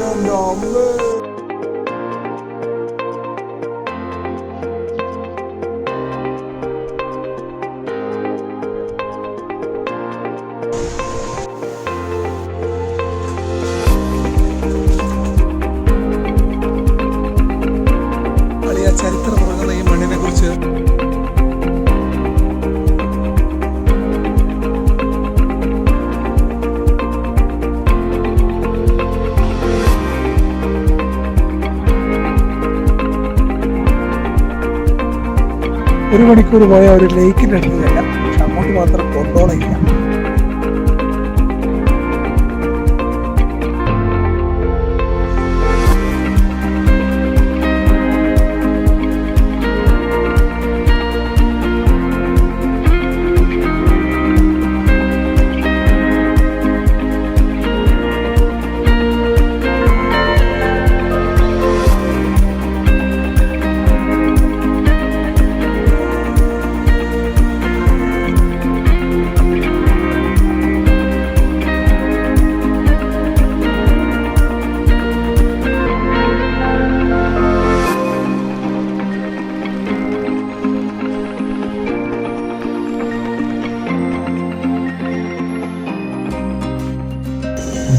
എൻ്റെ അമ്മേ. ചരിത്രം പറയുന്ന ഈ മണ്ണിനെ കുറിച്ച് ഒരു മണിക്കൂർ പോയ ഒരു ലേക്കിൻ്റെ അടുത്തില്ല, പക്ഷെ അങ്ങോട്ട് മാത്രം കൊണ്ടോണയില്ല.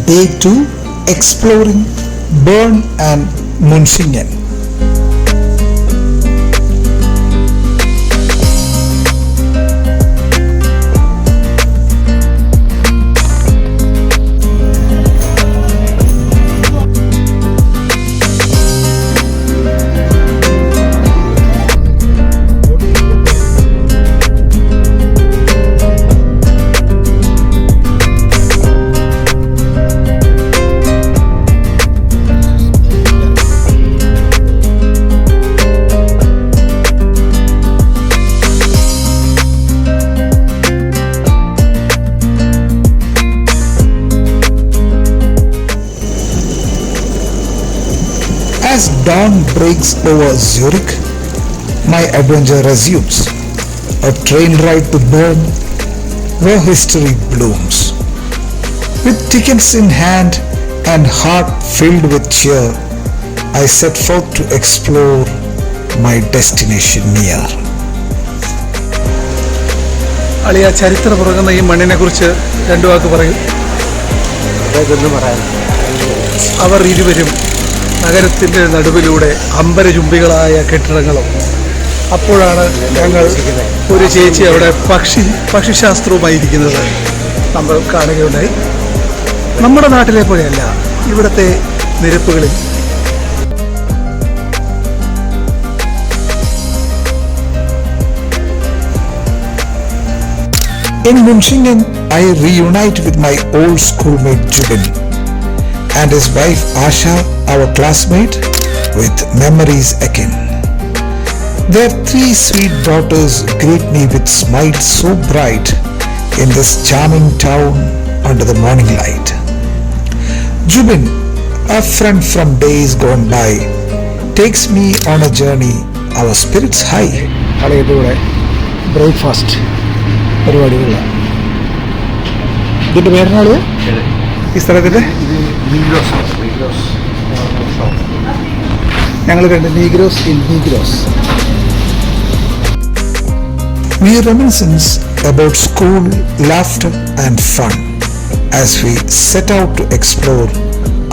Day 2, exploring Bern and Munchingen. As dawn breaks over Zurich, my adventure resumes. A train ride to Bern, where history blooms. With tickets in hand and heart filled with cheer, I set forth to explore my destination near. അളിയ ചരിത്രം പുറകുന്ന ഈ മണ്ണിനെ കുറിച്ച് രണ്ടു വാക്ക് പറയും. അവർ ഇരുവരും നഗരത്തിൻ്റെ നടുവിലൂടെ അമ്പരചുംബികളായ കെട്ടിടങ്ങളും, അപ്പോഴാണ് ഞങ്ങൾ ഒരു ചേച്ചി അവിടെ പക്ഷിശാസ്ത്രവുമായിരിക്കുന്നത് നമ്മൾ കാണുകയുണ്ടായി. നമ്മുടെ നാട്ടിലെ പോലെയല്ല ഇവിടുത്തെ നിരപ്പുകളിൽ. In Munchingen, I reunite with my old schoolmate Jubin and his wife Asha, our classmate, with memories akin. Their 3 sweet daughters greet me with smiles so bright in this charming town under the morning light. Jubin, a friend from days gone by, takes me on a journey, our spirits high. അളയതോടെ breakfast പരിപാടികളിലാണ്. ഇതിൻ്റെ പേരിനാള് ഈ സ്ഥലത്തിൻ്റെ ഞങ്ങൾ കണ്ട് Negros in Negros. We reminisce about school, laughter and fun as we set out to explore.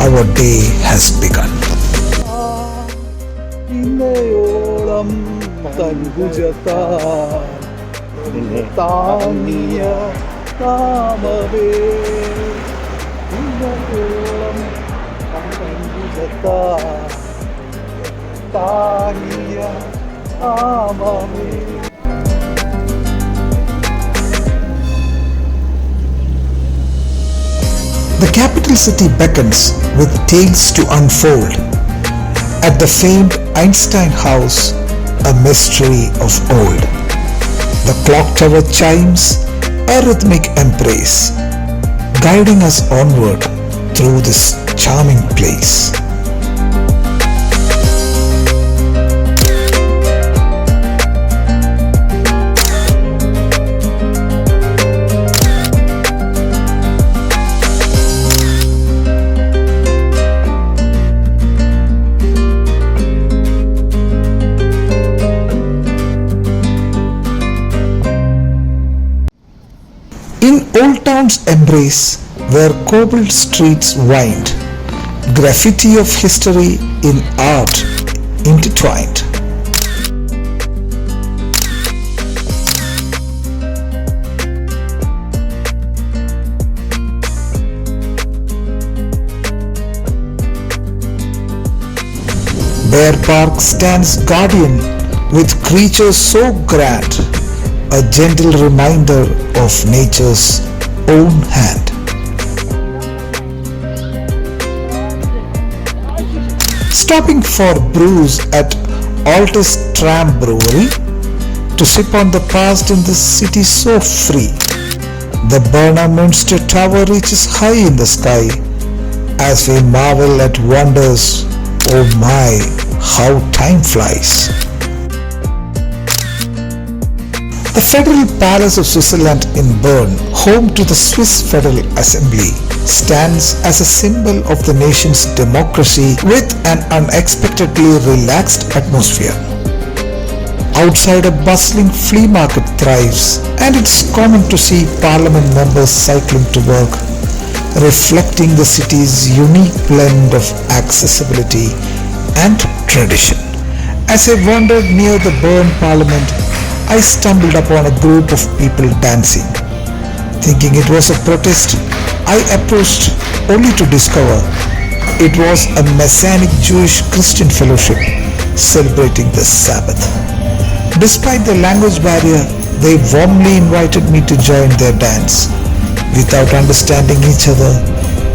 Our day has begun. ഇന്നയോളം തൻകുജത്താ താങ്ങിയ നാമമേ, ഇന്നയോളം തൻകുജത്താ താങ്ങിയ നാമമേ. The capital city beckons with tales to unfold. At the famed Einstein House, a mystery of old. The clock tower chimes a rhythmic embrace, guiding us onward through this charming place. Switzerland's embrace, where cobbled streets wind, graffiti of history in art intertwined. Bear Park stands guardian with creatures so grand, a gentle reminder of nature's own hand. Stopping for brews at Altus Tram Brewery to sip on the past in this city so free. The Burnham Minster Tower reaches high in the sky as we marvel at wonders. Oh my, how time flies. The Federal Palace of Switzerland in Bern, home to the Swiss Federal Assembly, stands as a symbol of the nation's democracy with an unexpectedly relaxed atmosphere. Outside, a bustling flea market thrives, and it's common to see parliament members cycling to work, reflecting the city's unique blend of accessibility and tradition. As I wandered near the Bern Parliament, I stumbled upon a group of people dancing. Thinking it was a protest, I approached only to discover it was a Messianic Jewish Christian fellowship celebrating the Sabbath. Despite the language barrier, they warmly invited me to join their dance. Without understanding each other,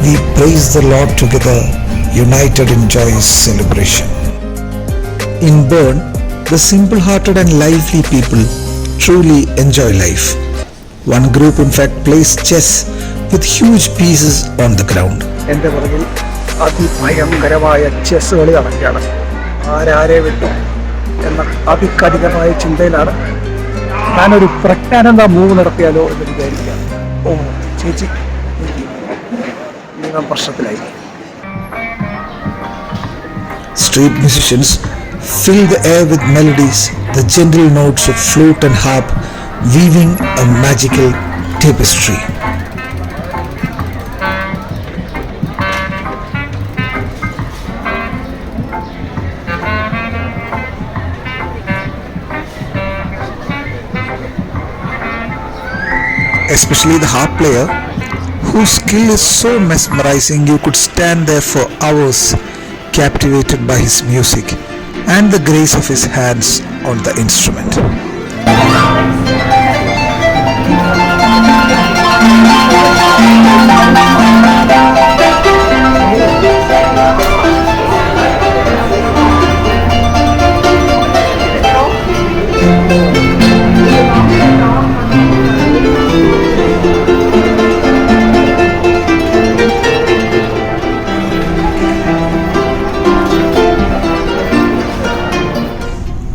we praise the Lord together, united in joyous celebration. In Bern, the simple-hearted and lively people truly enjoy life. One group in fact plays chess with huge pieces on the ground. എൻ്റെ പുറകിൽ അതിഭയങ്കരമായ chess കളി നടക്കുകയാണ്. ആരാരെ വിട്ടു എന്ന അതികഠിനമായ ചിന്തയിലാണ്. ഞാനൊരു Praggnanandhaa move നടത്തിയാലോ എന്ന് വിചാരിക്കുകയാണ്. ഓ ചേച്ചി, ഞാൻ പ്രശ്നത്തിലായി. Street musicians fill the air with melodies, the gentle notes of flute and harp weaving a magical tapestry. Especially the harp player, whose skill is so mesmerizing you could stand there for hours, captivated by his music and the grace of his hands on the instrument.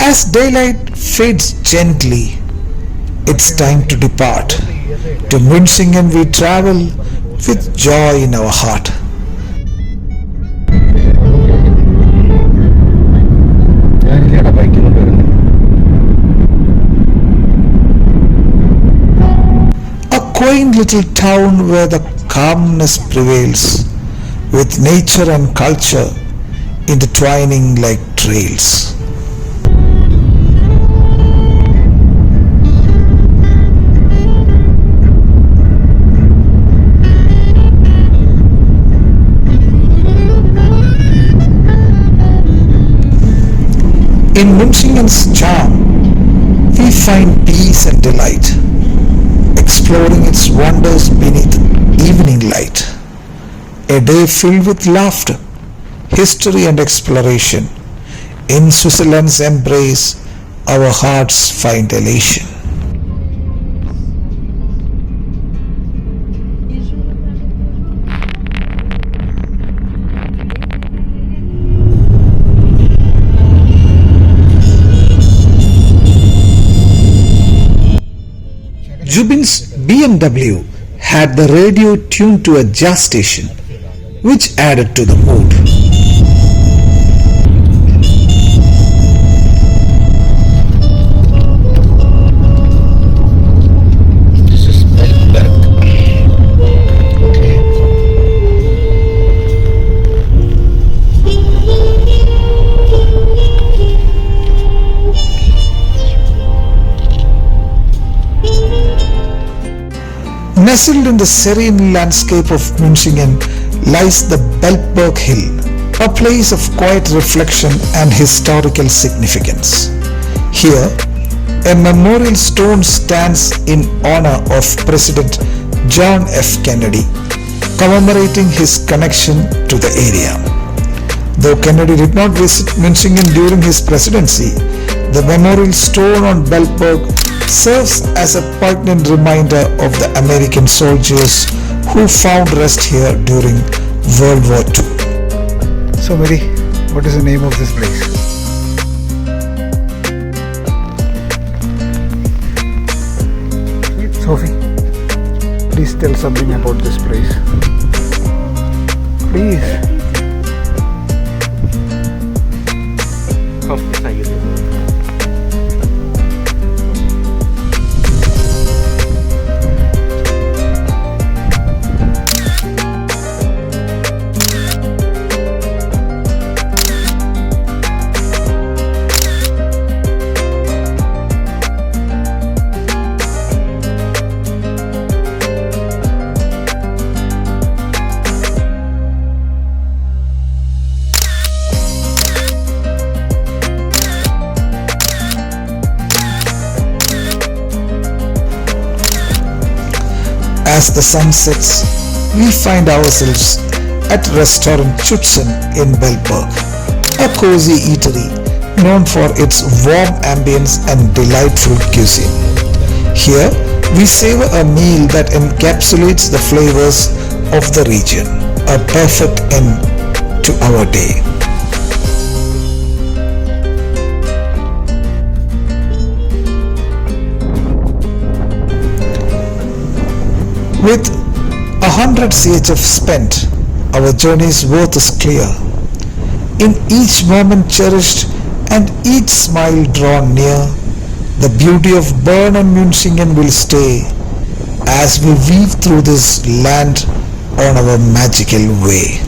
As daylight fades gently, it's time to depart. To München we travel with joy in our heart. A quaint little town where the calmness prevails, with nature and culture intertwining like trails. In München's charm, we find peace and delight, exploring its wonders beneath evening light. A day filled with laughter, history and exploration. In Switzerland's embrace, our hearts find elation. Jubin's BMW had the radio tuned to a jazz station, which added to the mood. This is Melberg. Nestled in the serene landscape of Münchingen lies the Beltberg Hill, a place of quiet reflection and historical significance. Here, a memorial stone stands in honor of President John F. Kennedy, commemorating his connection to the area. Though Kennedy did not visit Münchingen during his presidency, the memorial stone on Beltberg serves as a poignant reminder of the American soldiers who found rest here during World War II. So Mary, what is the name of this place? Sophie, please tell something about this place. Please. As the sun sets, we find ourselves at restaurant Chutzen in Beltberg, a cozy eatery known for its warm ambience and delightful cuisine. Here, we savor a meal that encapsulates the flavors of the region, a perfect end to our day. With 100 CHF spent, our journey's worth is clear. In each moment cherished and each smile drawn near, the beauty of Bern and Münchingen will stay as we weave through this land on our magical way.